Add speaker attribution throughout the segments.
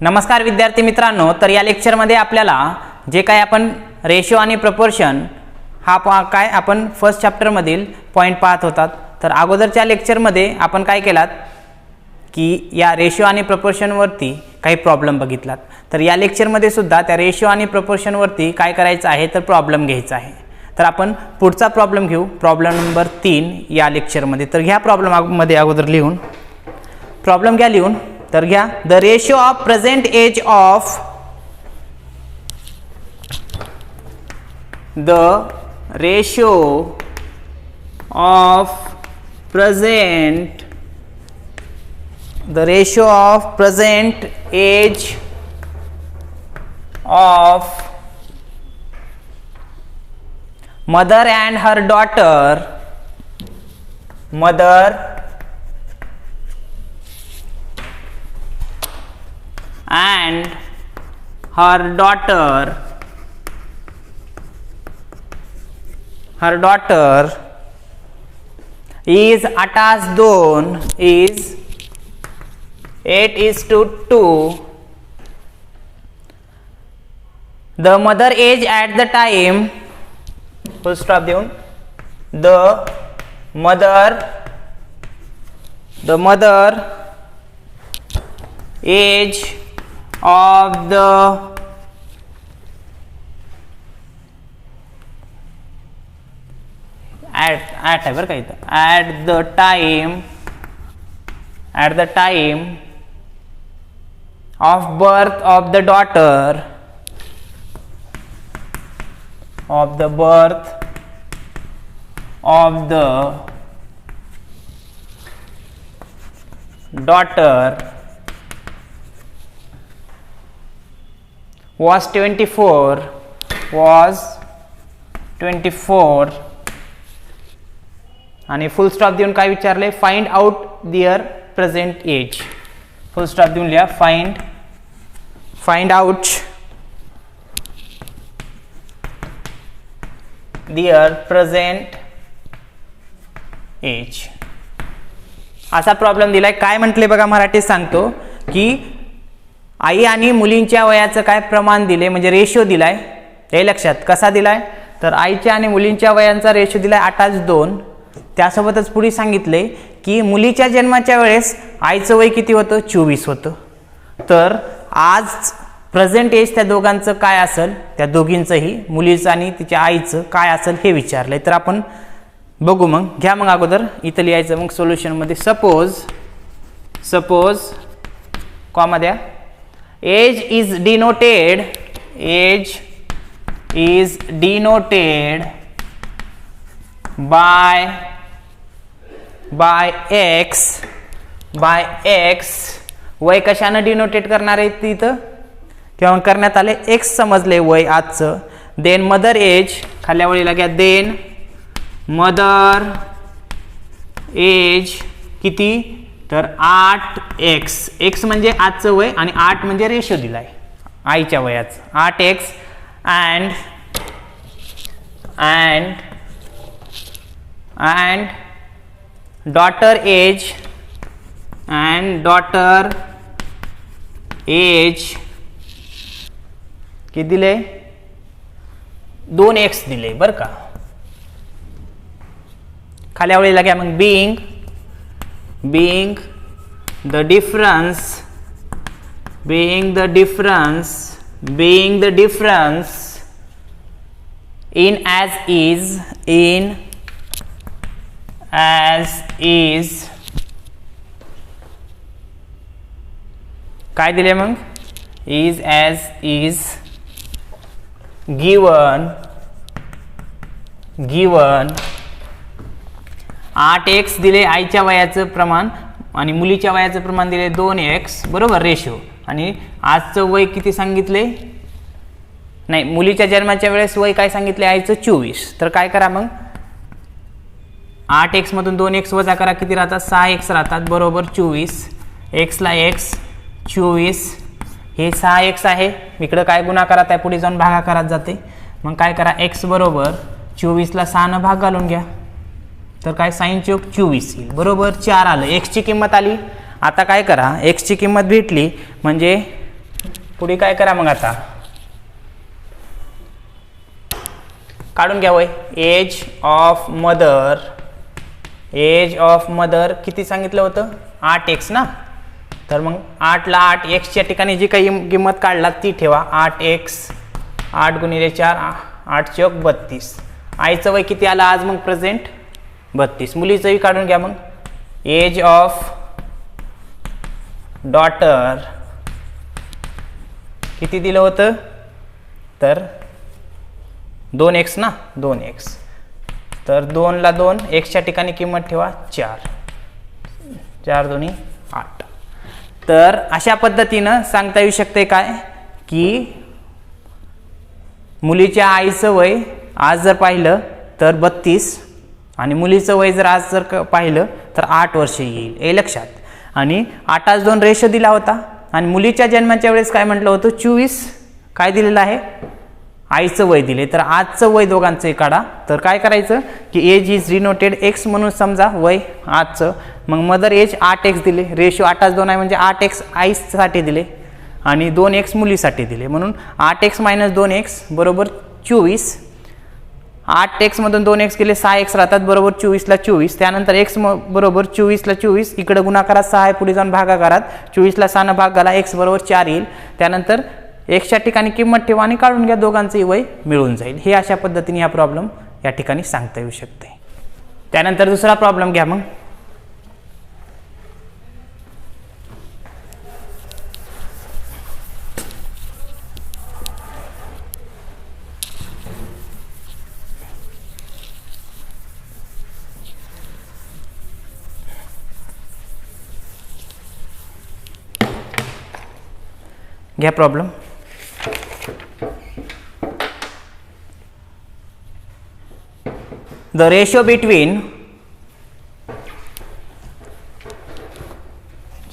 Speaker 1: नमस्कार विद्यार्थी मित्रांनो, तर या लेक्चरमध्ये आपल्याला जे काय आपण रेशो आणि प्रपोर्शन हा काय आपण फर्स्ट चॅप्टरमधील पॉईंट पाहत होतात. तर अगोदरच्या लेक्चरमध्ये आपण काय केलात की या रेशो आणि प्रपोर्शनवरती काही प्रॉब्लेम बघितलात. तर या लेक्चरमध्ये सुद्धा त्या रेशो आणि प्रपोर्शनवरती काय करायचं आहे तर प्रॉब्लेम घ्यायचा आहे. तर आपण पुढचा प्रॉब्लेम घेऊ, प्रॉब्लेम नंबर 3 या लेक्चरमध्ये. तर घ्या प्रॉब्लेममध्ये अगोदर लिहून, प्रॉब्लेम घ्या लिहून. तर घ्या, the ratio of present age of the ratio of present age of mother and her daughter is attached 2 is 8:2. The mother age at the time, full stop देऊन, the mother age of the at है बरं का इथं, at the time of birth of the daughter was 24 आणि फुल stop देऊन काय विचारले, find out दिअर present age. फुल stop देऊन लिहा, फाइंड आउट दिअर प्रेझेंट एज. असा प्रॉब्लेम दिलाय. काय म्हटले बघा, मराठीत सांगतो की आई आणि मुलींच्या वयाचं काय प्रमाण दिले, म्हणजे रेशो दिलाय. हे लक्षात कसा दिलाय, तर आईच्या आणि मुलींच्या वयांचा रेशो दिलाय 8:2. त्यासोबतच पुढे सांगितले की मुलीच्या जन्माच्या वेळेस आईचं वय किती होतं, 24 होतं. तर आज प्रेझेंट एज त्या दोघांचं काय असेल, त्या दोघींचंही, मुलीचं आणि तिच्या आईचं काय असेल हे विचारलंय. तर आपण बघू. मग घ्या, मग अगोदर इथं लिहायचं. मग सोल्युशनमध्ये सपोज कॉमा द्या, age is denoted by x. वय कशानं डिनोटेट करणार आहे तिथं, किंवा करण्यात आले, एक्स समजले वय आजचं. देन मदर एज, खाल्या वळीला घ्या, देन मदर एज किती, तर 8x. एक्स म्हणजे आजचं वय आणि 8 म्हणजे रेशो दिलाय आईच्या वयाचं, 8x. and daughter age किती दिले, 2x दिले बरं का. खाल्या वेळेला घ्या, मग being the difference in as is काय दिले, मग is as is given 8x दिले आईच्या वयाचं प्रमाण आणि मुलीच्या वयाचं प्रमाण दिले 2x, बरोबर, रेशो. आणि आजचं वय किती सांगितले, नाही, मुलीच्या जन्माच्या वेळेस वय काय सांगितले आईचं, 24. तर काय करा, मग 8x मधून 2x वजा करा, किती राहतात, 6x राहतात, बरोबर 24. x ला x, 24, हे 6x आहे. इकडं काय गुणाकारात आहे, पुढे जाऊन भागाकारात जाते. मग काय करा, x बरोबर 24 ला 6 न भाग घालून घ्या. तर काय साइन चौक 24 येईल, बरोबर 4 आलं. x ची किंमत आली. आता काय करा, x ची किंमत भेटली म्हणजे पुढे काय करा मग आता काढून घ्या वय. एज ऑफ मदर किती सांगितलं होतं 8x ना. तर मग 8 ला 8xच्या ठिकाणी जी काही किंमत काढला ती ठेवा. 8x 8 गुणिले 4 8 चौक 32. आईचं वय किती आलं आज मग प्रेझेंट 32. मुलीचंही काढून घ्या मग. एज ऑफ डॉटर किती दिलं होतं तर 2x ना 2x. तर 2 ला 2 xच्या ठिकाणी किंमत ठेवा 4 4 दोन्ही 8. तर अशा पद्धतीनं सांगता येऊ शकते काय की मुलीच्या आईचं वय आज जर पाहिलं तर 32 आणि मुलीचं वय जर आज जर पाहिलं तर 8 वर्ष येईल हे लक्षात. आणि 8:2 रेशो दिला होता आणि मुलीच्या जन्माच्या वेळेस काय म्हटलं होतं 24 काय दिलेलं आहे आईचं वय दिले. तर आजचं वय दोघांचं काढा. तर काय करायचं की एज इज डिनोटेड x म्हणून समजा वय आजचं. मग मदर एज 8x दिले. रेशो 8:2 आहे म्हणजे 8x आईसाठी दिले आणि 2x मुलीसाठी दिले. म्हणून 8x - 2x बरोबर 24. 8x मधून 2x गेले 6x राहतात बरोबर 24 ला 24. त्यानंतर x बरोबर 24 ला 24 इकडे गुणाकारात 6 आहे पुढे जाऊन भागाकारात 24 ला 6 भाग घाला x बरोबर 4 येईल. त्यानंतर xच्या ठिकाणी किंमत ठेवा आणि काढून घ्या दोघांचंही वय मिळून जाईल. हे अशा पद्धतीने हा प्रॉब्लेम या ठिकाणी सांगता येऊ शकते. त्यानंतर दुसरा प्रॉब्लेम घ्या मग. घ्या प्रॉब्लेम. The ratio between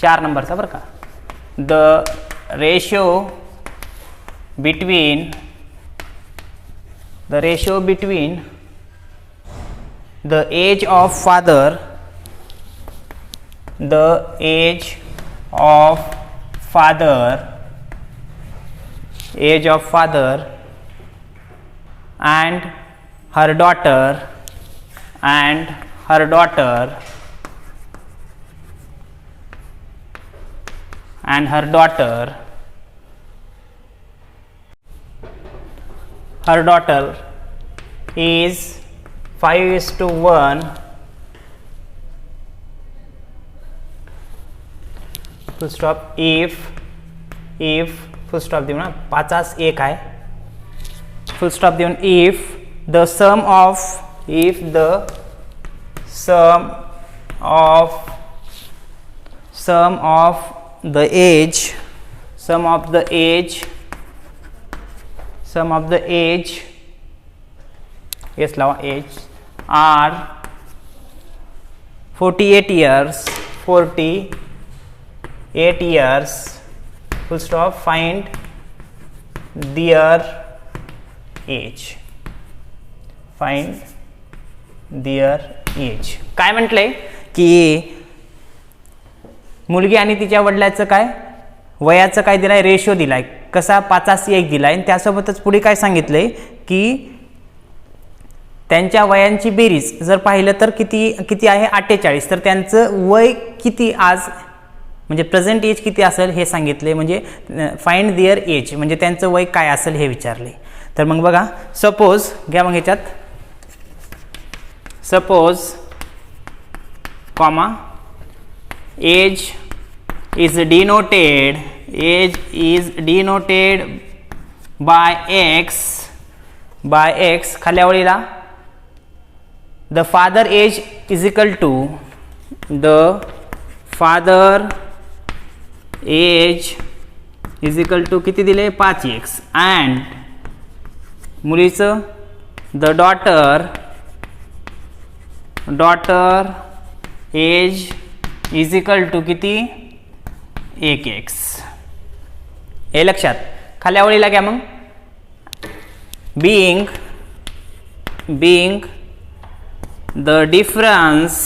Speaker 1: 4 नंबरचा बरं का. The ratio between the age of father and her daughter her daughter is 5:1 full stop if full stop देऊ ना 5:1 आहे full stop देऊन if the sum of the age yes लावा age are 48 years full stop find their age काय म्हटलंय की मुलगी आणि तिच्या वडिलांचं काय वयाचं काय दिलाय रेशो दिलाय कसा 5:1 दिलाय. आणि त्यासोबतच पुढे काय सांगितलंय की त्यांच्या वयांची बेरीज जर पाहिलं तर किती आहे 48. तर त्यांचं वय किती आज म्हणजे प्रेझेंट एज किती असेल हे सांगितले. म्हणजे फाइंड देअर एज म्हणजे त्यांचं वय काय असेल हे विचारले. तर मग बघा सपोज घ्या मग ह्याच्यात suppose comma age is denoted by x खाल्या ओळीला the father age is equal to किती दिले 5x अँड मुलीचं the daughter age is equal to किती 1x. हे लक्षात खाल्या ओळीला घ्या मग being the difference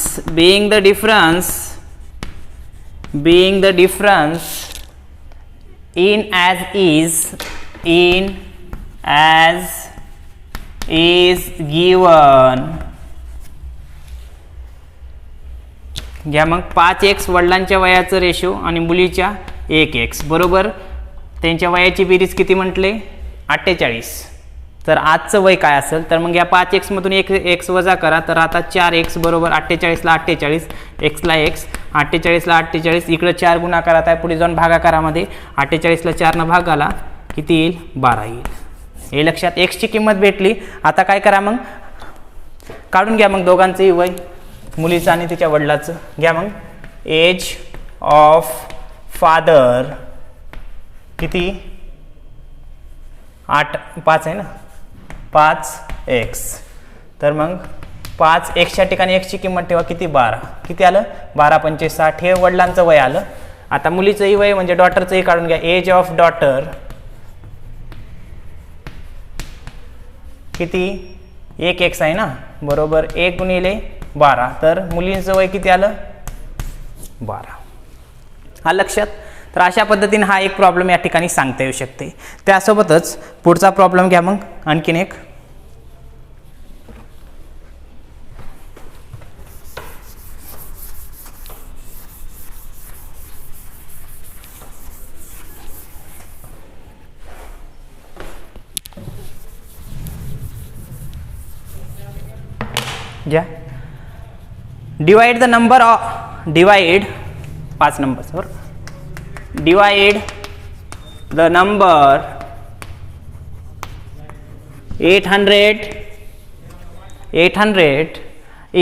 Speaker 1: in as is given. घ्या मग 5x वडिलांच्या वयाचं रेशो आणि मुलीच्या 1x बरोबर त्यांच्या वयाची बेरीज किती म्हटले 48. तर आजचं वय काय असेल तर मग या 5x मधून 1x वजा करा तर आता 4x बरोबर 48ला 48 xला x 48ला 48 इकडे 4 गुणाकारात आहे पुढे जाऊन भागाकारामध्ये 48ला 4 न भाग आला किती येईल 12 येईल. हे लक्षात x ची किंमत भेटली. आता काय करा मग काढून घ्या मग दोघांचंही वय मुलीचं आणि तिच्या वडिलाचं. घ्या मग एज ऑफ फादर किती 5 आहे ना 5x तर मग 5xच्या ठिकाणी x ची किंमत ठेवा किती 12 किती आलं 12 पंचे 60 हे वडिलांचं वय आलं. आता मुलीचंही वय म्हणजे डॉटरचंही काढून घ्या एज ऑफ डॉटर किती 1x आहे ना बरोबर 1 गुणिले 12 तर मुलींचं वय किती आलं 12. हा लक्षात. तर अशा पद्धतीने हा एक प्रॉब्लेम या ठिकाणी सांगता येऊ शकते. त्यासोबतच पुढचा प्रॉब्लेम घ्या मग आणखीन एक. घ्या divide the number of divide 5 numbers बरोबर divide the number 800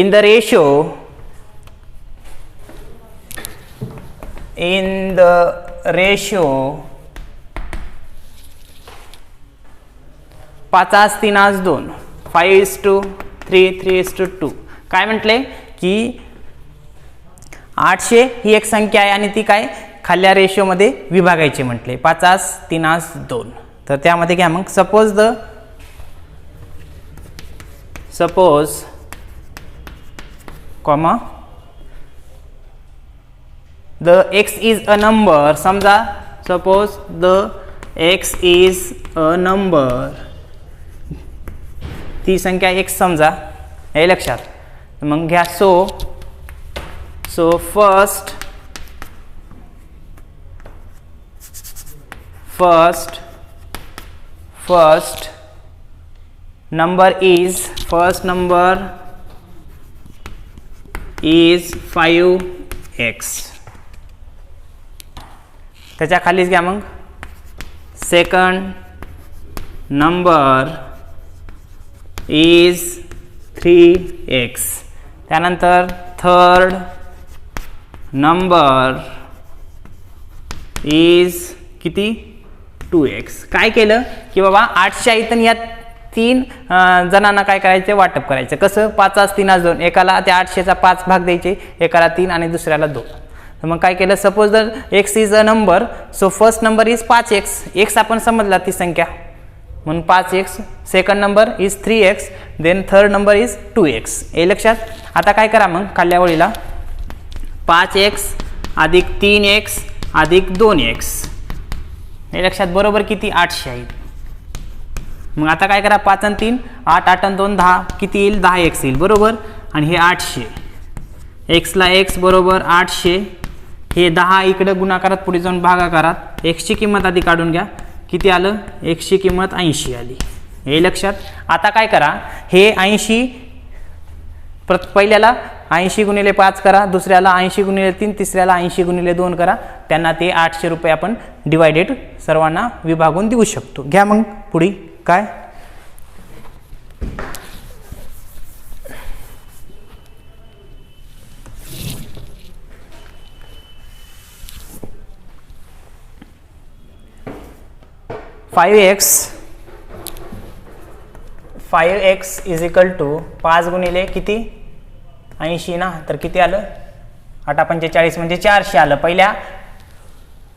Speaker 1: in the ratio 5:3:2 5:3:2 काय म्हटले की 800 ही एक संख्या आहे आणि ती काय खाल्ल्या रेशोमध्ये विभागायची म्हटले 5:3:2. तर त्यामध्ये घ्या मग suppose comma the x is a number समजा suppose the x is a number ती संख्या x समजा हे लक्षात मग घ्या so first number is 5x त्याच्या खालीच घ्या मग second number is 3x त्यानंतर third number is किती 2x. काय केलं की बाबा 800 इथं या 3 जणांना काय करायचं वाटप करायचं कसं 5:3:2 एकाला त्या 800चा 5 भाग द्यायचे एकाला 3 आणि दुसऱ्याला 2. तर मग काय केलं सपोज जर x is a number so first number is 5x x आपण समजला ती संख्या म्हणून 5x second number is 3x then third number is 2x. हे लक्षात. आता काय करा मग खाल्ल्या ओळीला 5x अधिक 3x अधिक 2x हे लक्षात बरोबर किती 800 आहे. मग आता काय करा 5 आणि 3 8 8 आणि 2 10 किती येईल 10x येईल बरोबर आणि हे 800 xला x बरोबर 800 हे 10 इकडे गुणाकारात पुढे जाऊन भागाकारात x ची किंमत आधी काढून घ्या किती आलं x ची किंमत 80 आली. हे लक्षात. आता काय करा हे 80 पहिल्याला 80 गुणिले 5 करा दुसऱ्याला 80 गुणिले 3 तिसऱ्याला 80 गुणिले 2 करा त्यांना ते 800 रुपये आपण डिवायडेड सर्वांना विभागून देऊ शकतो. घ्या मग पुढे काय 5x इज इक्वल टू 5 गुणिले किती 80 ना तर किती आलं 8 45 म्हणजे 400 आलं. पहिल्या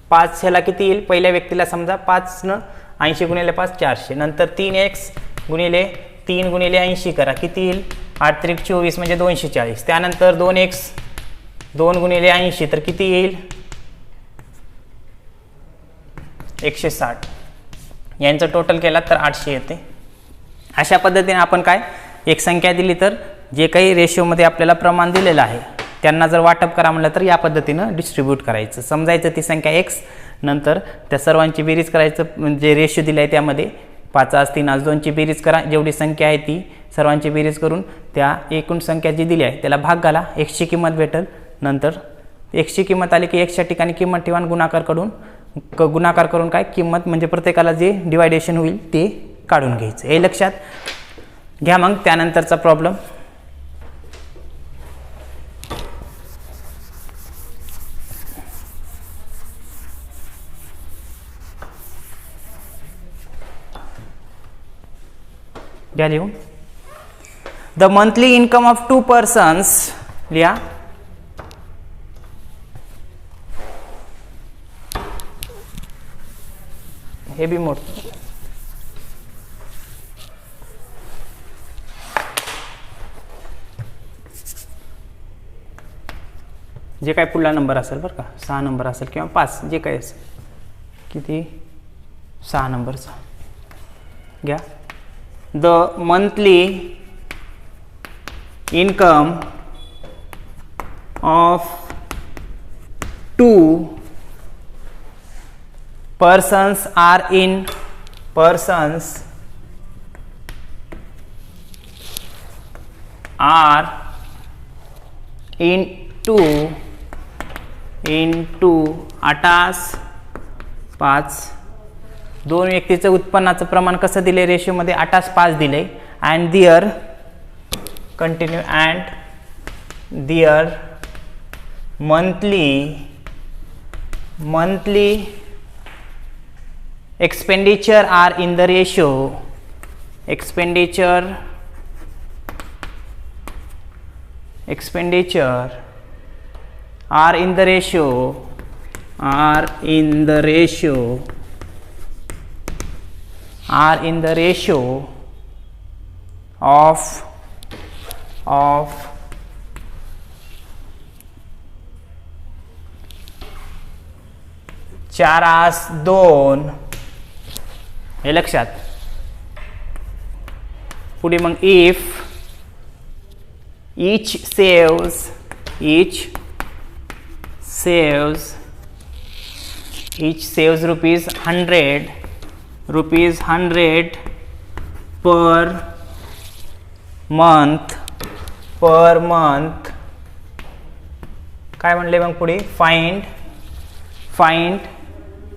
Speaker 1: 5 ह्याला किती येईल पहिल्या व्यक्तीला समजा 5 न 80 गुणिले 5 400 नंतर 3x गुणिले 3 गुणिले 80 करा किती येईल 8 त्रिक 24 म्हणजे 240 त्यानंतर 2x 2 गुणिले 80 तर किती येईल 160 यांचं टोटल केला तर 800 येते. अशा पद्धतीने आपण काय एक संख्या दिली तर जे काही रेशोमध्ये आपल्याला प्रमाण दिलेलं आहे त्यांना जर वाटप करा म्हणलं तर या पद्धतीनं डिस्ट्रीब्यूट करायचं. समजायचं ती संख्या x, नंतर त्या सर्वांची बेरीज करायचं, म्हणजे रेशो दिला आहे त्यामध्ये 5 आज 3 आज 2ची बेरीज करा, जेवढी संख्या आहे ती सर्वांची बेरीज करून त्या एकूण संख्या जी दिली आहे त्याला भाग घाला, xची किंमत भेटेल. नंतर xची किंमत आली की xच्या ठिकाणी किंमत ठेवा, गुणाकार करून काय किंमत म्हणजे प्रत्येकाला जे डिवायडेशन होईल ते काढून घ्यायचं. हे लक्षात घ्या. मग त्यानंतरचा प्रॉब्लेम घ्या लिहून. The monthly income of 2 persons लिहा. हे बी मोठ जे काय पुढला नंबर असेल बरं का, 6 नंबर असेल किंवा 5 जे काय असेल, किती 6 नंबरचा घ्या. The monthly income of 2 persons are into 8/5. दोन व्यक्तीचं उत्पन्नाचं प्रमाण कसं दिले रेशोमध्ये 8/5 दिले. And their continue and their monthly expenditure are in the ratio expenditure are in the ratio of 4/2. हे लक्षात. पुढे मग if each saves rupees 100 per month काय म्हणले मग पुढे find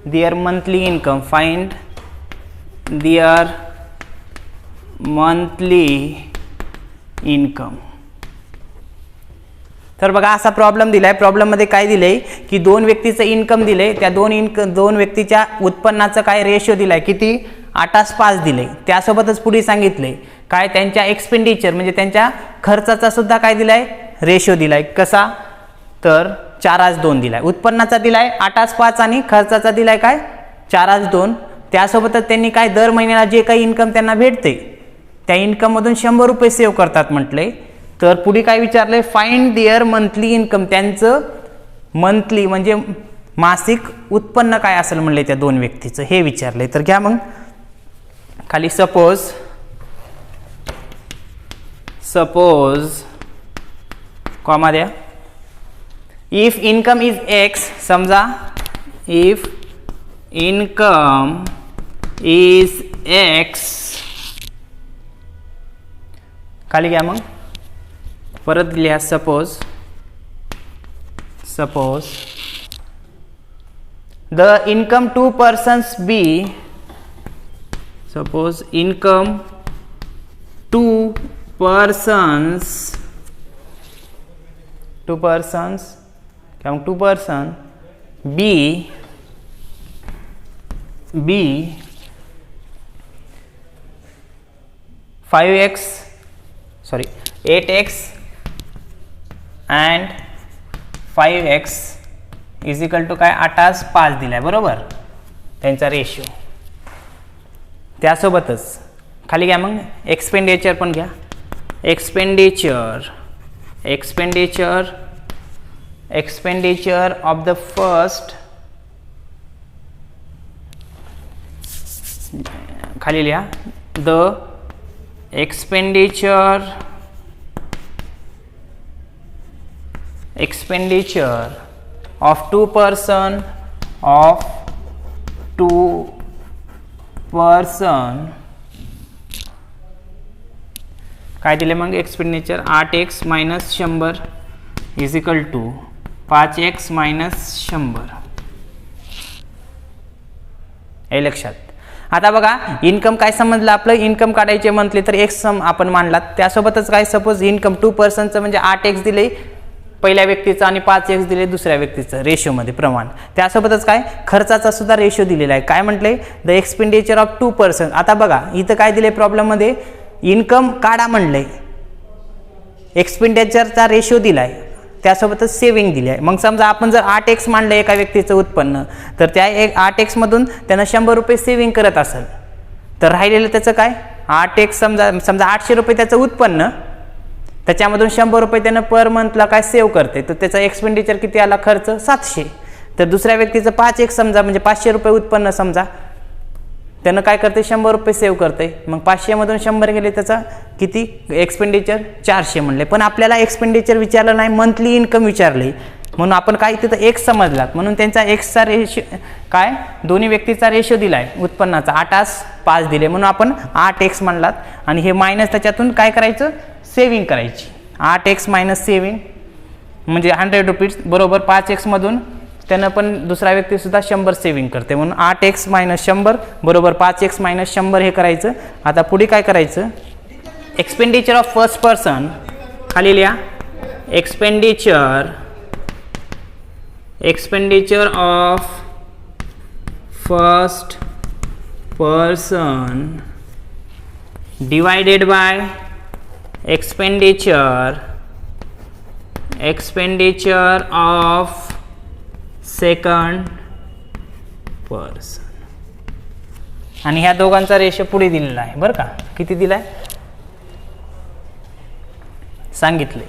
Speaker 1: their monthly income, तर बघा असा प्रॉब्लेम दिलाय. प्रॉब्लेम मध्ये काय दिलंय की दोन व्यक्तीचं इन्कम दिलंय, त्या दोन व्यक्तीच्या उत्पन्नाचं काय रेशो दिलाय, किती 8/5 दिले. त्यासोबतच पुढे सांगितले काय त्यांच्या एक्सपेंडिचर म्हणजे त्यांच्या खर्चाचा सुद्धा काय दिलाय रेशो दिलाय. कसा तर 4/2 दिलाय. उत्पन्नाचा दिलाय 8/5 आणि खर्चाचा दिलाय काय 4/2. त्यासोबतच त्यांनी काय दर महिन्याला जे काही इन्कम त्यांना भेटते त्या इन्कम मधून 100 रुपये सेव्ह करतात म्हटले. तर पुढे काय विचारले फाइंड देअर मंथली इन्कम, त्यांचं मंथली म्हणजे मासिक उत्पन्न काय असेल म्हणले त्या दोन व्यक्तीचं हे विचारले. तर घ्या मग खाली सपोज कॉमा द्या. इफ इन्कम इज एक्स, समजा इफ इन्कम इज एक्स, खाली घ्या मग परत लिहा. Suppose the income 2 persons be, suppose income 2 persons क्या 2 person be 8x and 5x is equal to काय 8/5 दिलाय बरोबर त्यांचा रेशो. त्यासोबतच खाली घ्या मग एक्सपेंडिचर पण घ्या. एक्सपेंडिचर ऑफ द खाली लिहा the expenditure of two person काय दिले मग expenditure 8x minus 100 is equal to 5x minus 100. हे लक्षात. आता बघा इन्कम काय समजलं आपलं, इन्कम काढायचे म्हटले तर एक्स सम आपण मांडला, त्यासोबतच काय सपोज इन्कम 2%चं म्हणजे 8x दिले पहिल्या व्यक्तीचं आणि 5x दिले दुसऱ्या व्यक्तीचं रेशोमध्ये प्रमाण. त्यासोबतच काय खर्चाचा सुद्धा रेशो दिलेला आहे. काय म्हटले द एक्सपेंडिचर ऑफ 2%. आता बघा इथं काय दिले प्रॉब्लेममध्ये इन्कम काढा म्हणलंय, एक्सपेंडिचरचा रेशो दिलाय, त्यासोबतच सेविंग दिली आहे. मग समजा आपण जर 8x मांडलं एका व्यक्तीचं उत्पन्न, तर त्या 8x मधून त्यानं 100 रुपये सेविंग करत असेल तर राहिलेलं त्याचं काय 8x समजा 800 रुपये त्याचं उत्पन्न, त्याच्यामधून 100 रुपये त्यानं पर मंथला काय सेव्ह करते, तर त्याचा एक्सपेंडिचर किती आला खर्च 700. तर दुसऱ्या व्यक्तीचं 5x समजा म्हणजे 500 रुपये उत्पन्न समजा, त्यानं काय करते 100 रुपये सेव्ह करते. मग 500 मधून 100 गेले त्याचा किती एक्सपेंडिचर 400 म्हणले. पण आपल्याला एक्सपेंडिचर विचारलं नाही, मंथली इन्कम विचारले, म्हणून आपण काय तिथं एक्स समजलात, म्हणून त्यांचा एक्सचा रेशो काय दोन्ही व्यक्तीचा रेशो दिलाय उत्पन्नाचा 8:5 दिले, म्हणून आपण 8x म्हणलात. आणि हे मायनस त्याच्यातून काय करायचं सेविंग करायची. 8x मायनस सेविंग म्हणजे 100 रुपीज बरोबर 5x मधून त्यानं पण दुसरा व्यक्ती सुद्धा 100 सेविंग करते, म्हणून 8x मायनस 100 बरोबर 5x मायनस 100 हे करायचं. आता पुढे काय करायचं एक्सपेंडिचर ऑफ फर्स्ट पर्सन खाली लिहा expenditure of first person divided by expenditure of second person. आणि ह्या दोघांचा रेशो पुढे दिलेला आहे बरं का, किती दिलाय सांगितले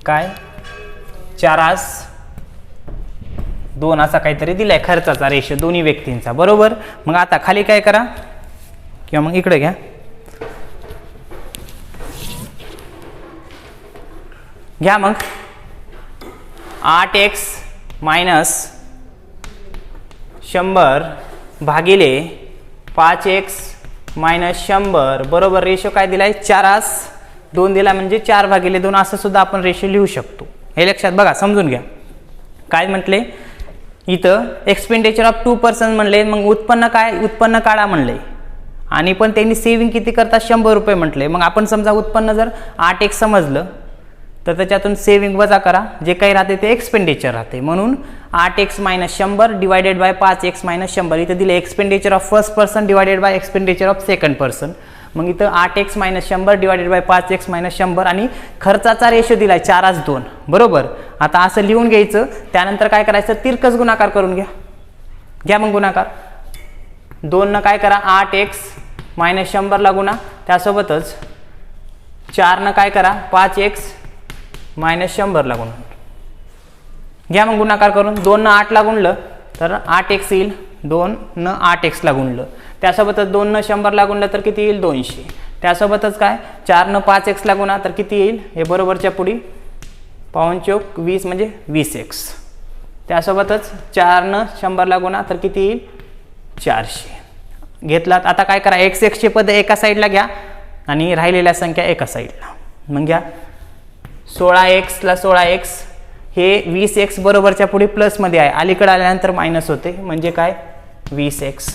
Speaker 1: काय 4:2 असा काहीतरी दिलाय खर्चाचा रेशो दोन्ही व्यक्तींचा बरोबर. मग आता खाली काय करा किंवा मग इकडे घ्या मग 8x मायनस 100 भागिले 5x मायनस 100 बरोबर रेशो काय दिलाय 4:2 दिला, म्हणजे 4/2 असं सुद्धा आपण रेशो लिहू शकतो. हे लक्षात बघा समजून घ्या. काय म्हटले इथं एक्सपेंडिचर ऑफ 2% म्हणले, मग उत्पन्न काढा म्हणले, आणि पण त्यांनी सेविंग किती करतात 100 रुपये म्हटले. मग आपण समजा उत्पन्न जर 8x समजलं तर त्याच्यातून सेविंग वजा करा, जे काही राहते ते एक्सपेंडिचर राहते, म्हणून 8x minus 100 divided by 5x minus 100. इथं दिले expenditure of first person divided by expenditure of second person. मग इथं 8x minus 100 divided by 5x minus 100 आणि खर्चाचा रेशो दिलाय 4:2 बरोबर. आता असं लिहून घ्यायचं, त्यानंतर काय करायचं तिरकस गुणाकार करून घ्या मग गुणाकार 2 काय करा 8x मायनस 100 ला गुणा, त्यासोबतच 4 काय करा 5x मायनस 100 ला गुणा घ्या मग गुणाकार करून. 2 8 ला गुणलं तर 8x येईल, 2 8x ला गुणलं, त्यासोबतच 2 100 ला गुणलं तर किती येईल 200, त्यासोबतच काय 4 5x ला गुणा तर किती येईल हे बरोबरच्या पुढी 5 20 म्हणजे 20x, त्यासोबतच 4 100 ला गुणा तर किती येईल 400 घेतलात. आता काय करा x चे पद एका साईडला घ्या आणि राहिलेल्या संख्या एका साईडला. मग घ्या 16x ला 16x हे 20x बरोबरच्या पुढे प्लस मध्ये आहे, अलीकडे आल्यानंतर मायनस होते म्हणजे काय 20x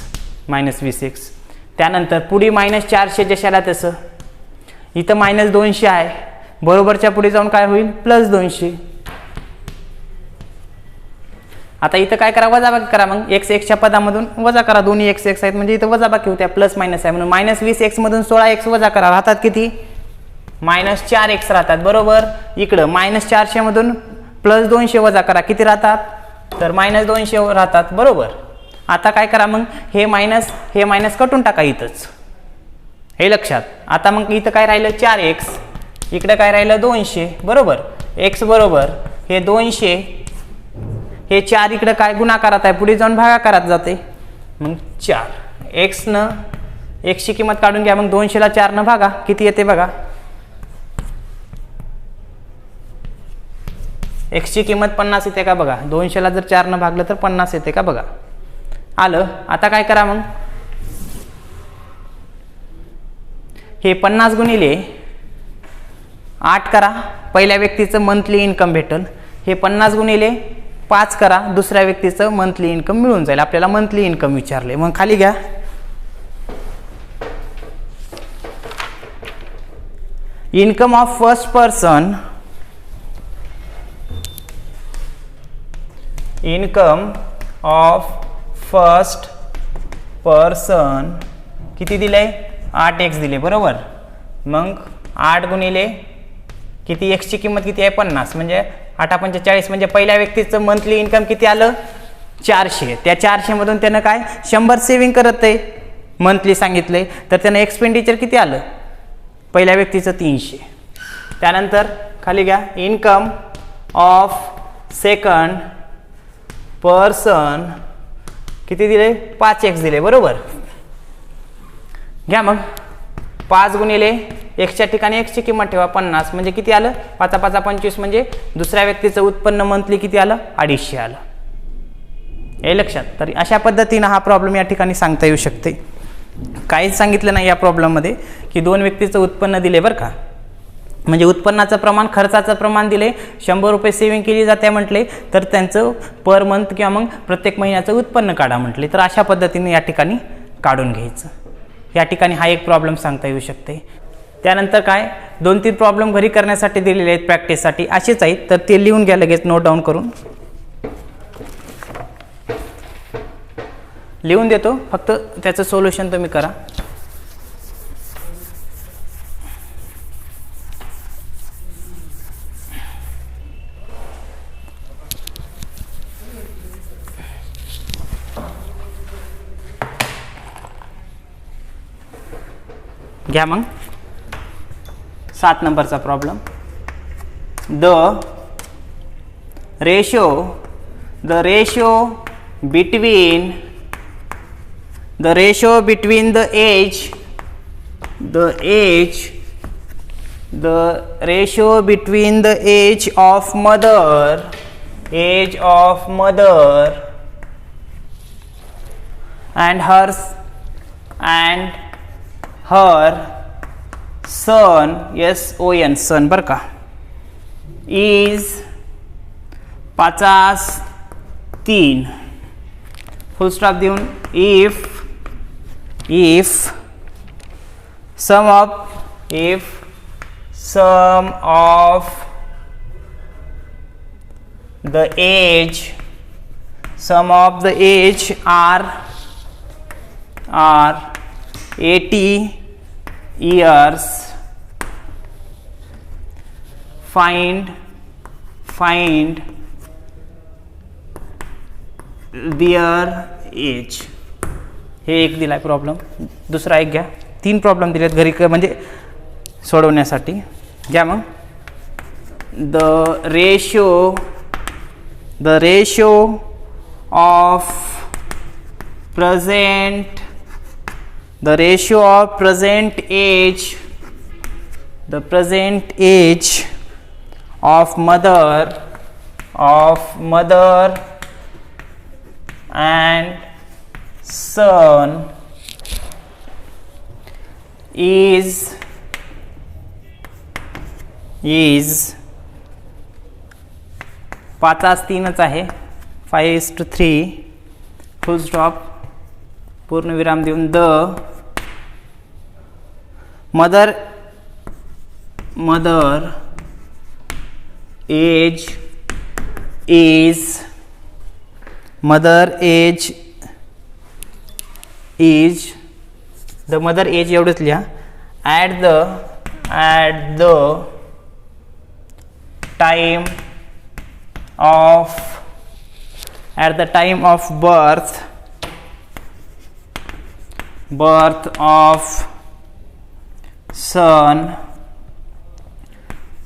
Speaker 1: मायनस 20x. त्यानंतर पुढे मायनस 400 जशाला तसं, इथं मायनस 200 आहे, बरोबरच्या पुढे जाऊन काय होईल प्लस 200. आता इथं काय करा वजाबाकी करा, मग x च्या पदामधून वजा करा, दोन्ही x आहेत म्हणजे इथं वजाबाकी होत्या प्लस मायनस आहे, म्हणून मायनस 20x मधून 16x वजा करा, राहतात किती मायनस 4x राहतात बरोबर. इकडं मायनस 400 मधून प्लस 200 वजा करा, किती राहतात तर मायनस 200 राहतात बरोबर. आता काय करा मग हे मायनस कटून टाका इथंच, हे लक्षात. आता मग इथं काय राहिलं 4x, इकडे काय राहिलं 200 बरोबर. x बरोबर हे 200 हे 4 इकडे काय गुणाकारात आहे पुढे जाऊन भागाकारात जाते, मग 4 एक्सनं एक्सची किंमत काढून घ्या. मग 200ला 4नं भागा, किती येते बघा. एक्सची किंमत 50 येते का बघा. 200ला जर 4नं भागलं तर 50 येते का बघा. आलं. आता काय करा मग, हे 50 गुणिले 8 करा, पहिल्या व्यक्तीचं मंथली इन्कम भेटेल. हे 50 गुणिले 5 करा, दुसऱ्या व्यक्तीचं मंथली इन्कम मिळून जाईल. आपल्याला मंथली इन्कम विचारले. मग खाली घ्या. Income of first person, income of first person किती दिले, 8x दिले बरोबर. मग 8 गुणिले किती, एक्सची किंमत किती आहे 50, म्हणजे 8×45 म्हणजे पहिल्या व्यक्तीचं मंथली इन्कम किती आलं 400. त्या 400 मधून त्यानं काय 100 सेव्हिंग करत आहे मंथली सांगितले, तर त्यानं एक्सपेंडिचर किती आलं पहिल्या व्यक्तीचं 300. त्यानंतर खाली घ्या. इन्कम ऑफ सेकंड पर्सन किती दिले, 5x दिले बरोबर. घ्या मग 5 गुणिले एक्सच्या ठिकाणी एक्सची किंमत ठेवा 50, म्हणजे किती आलं 5×5=25, म्हणजे दुसऱ्या व्यक्तीचं उत्पन्न मंथली किती आलं 250 आलं. हे लक्षात. तर अशा पद्धतीनं हा प्रॉब्लेम या ठिकाणी सांगता येऊ शकते. काहीच सांगितलं नाही या प्रॉब्लेममध्ये की 2 व्यक्तीचं उत्पन्न दिले बरं का, म्हणजे उत्पन्नाचं प्रमाण खर्चाचं प्रमाण दिले, 100 रुपये सेव्हिंग केली जाते म्हटले, तर त्यांचं पर मंथ किंवा मग प्रत्येक महिन्याचं उत्पन्न काढा म्हटले, तर अशा पद्धतीने या ठिकाणी काढून घ्यायचं. या ठिकाणी हा एक प्रॉब्लेम सांगता येऊ शकते. त्यानंतर काय 2-3 प्रॉब्लेम घरी करण्यासाठी दिलेले आहेत प्रॅक्टिससाठी, असेच आहेत, तर ते लिहून घ्या लगेच नोट डाऊन करून. लिहून देतो, फक्त त्याचं सोल्युशन तुम्ही करा. घ्या मग 7 नंबरचा problem. The ratio between the age of mother and her son, son son बर का, is 53 फुल स्टॉप देऊन if sum of the age are 80 years, find their age. हे एक दिलाय प्रॉब्लेम. दुसरा एक घ्या. 3 प्रॉब्लेम दिलेत घरी म्हणजे सोडवण्यासाठी. घ्या मग. The ratio of present age of mother and son is 5:3 आहे. 5:3 फुल स्टॉप पूर्ण विराम देऊन the mother age is the mother age एवढंच लिहा. at the time of birth of son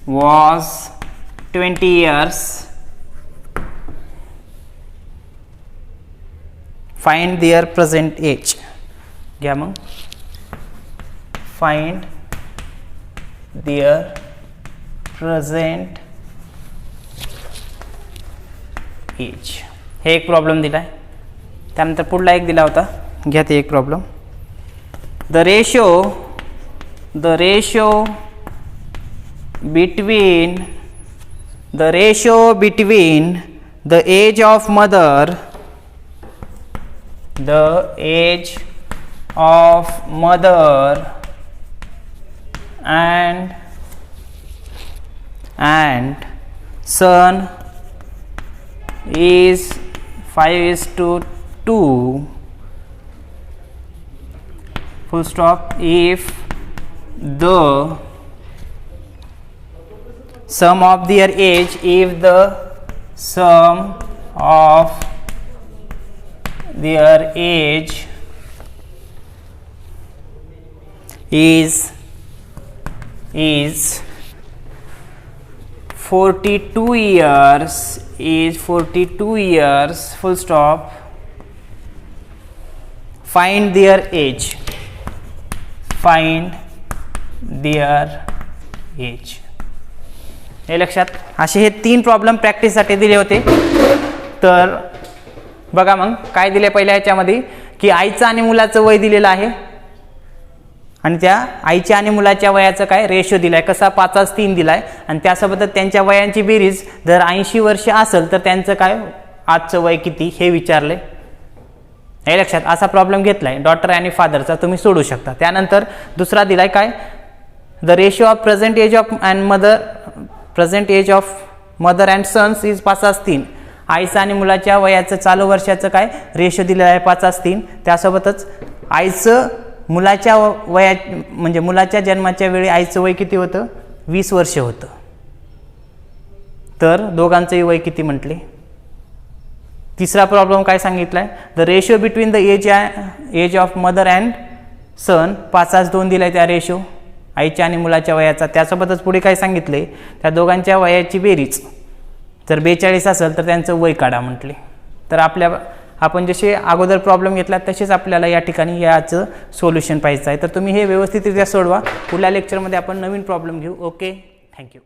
Speaker 1: was 20 years. Find their present age. घ्या मग, find their present age. हे एक प्रॉब्लेम दिला आहे. त्यानंतर पुढला एक दिला होता, घ्या ते एक problem. The ratio between the age of mother and son is 5:2, full stop, if the sum of their age, if the sum of their age is 42 years, full stop, find their age. हे लक्षात. असे हे 3 problem प्रॅक्टिससाठी दिले होते. तर बघा मग काय दिले पहिल्या ह्याच्यामध्ये, की आईचं आणि मुलाचं वय दिलेलं आहे आणि त्या आईच्या आणि मुलाच्या वयाचं काय रेशो दिलाय, कसा 5:3 दिलाय आणि त्यासोबतच त्यांच्या वयांची बेरीज जर 80 वर्ष असेल तर त्यांचं काय आजचं वय किती हे विचारले. हे लक्षात. असा प्रॉब्लेम घेतलाय डॉटर आणि फादरचा, तुम्ही सोडू शकता. त्यानंतर दुसरा दिलाय काय, the ratio of present age of mother and sons is 5:3. आईचं आणि मुलाच्या वयाचं चालू वर्षाचं काय रेशो दिलेलं आहे 5:3. त्यासोबतच आईचं मुलाच्या वया म्हणजे मुलाच्या जन्माच्या वेळी आईचं वय किती होतं, 20 वर्ष होतं. तर दोघांचंही वय किती म्हटले. तिसरा प्रॉब्लेम काय सांगितलाय, the ratio between the age of mother and son 5:2 दिलाय त्या रेशो आईच्या आणि मुलाच्या वयाचा. त्यासोबतच पुढे काय सांगितले, त्या दोघांच्या वयाची बेरीज जर 42 असेल तर त्यांचं वय काढा म्हटले. तर आपण जसे अगोदर प्रॉब्लेम घेतला तसेच आपल्याला या ठिकाणी याचं सोल्युशन पाहिजे आहे. तर तुम्ही हे व्यवस्थितरित्या सोडवा. पुढल्या लेक्चरमध्ये आपण नवीन प्रॉब्लेम घेऊ. Okay, thank you.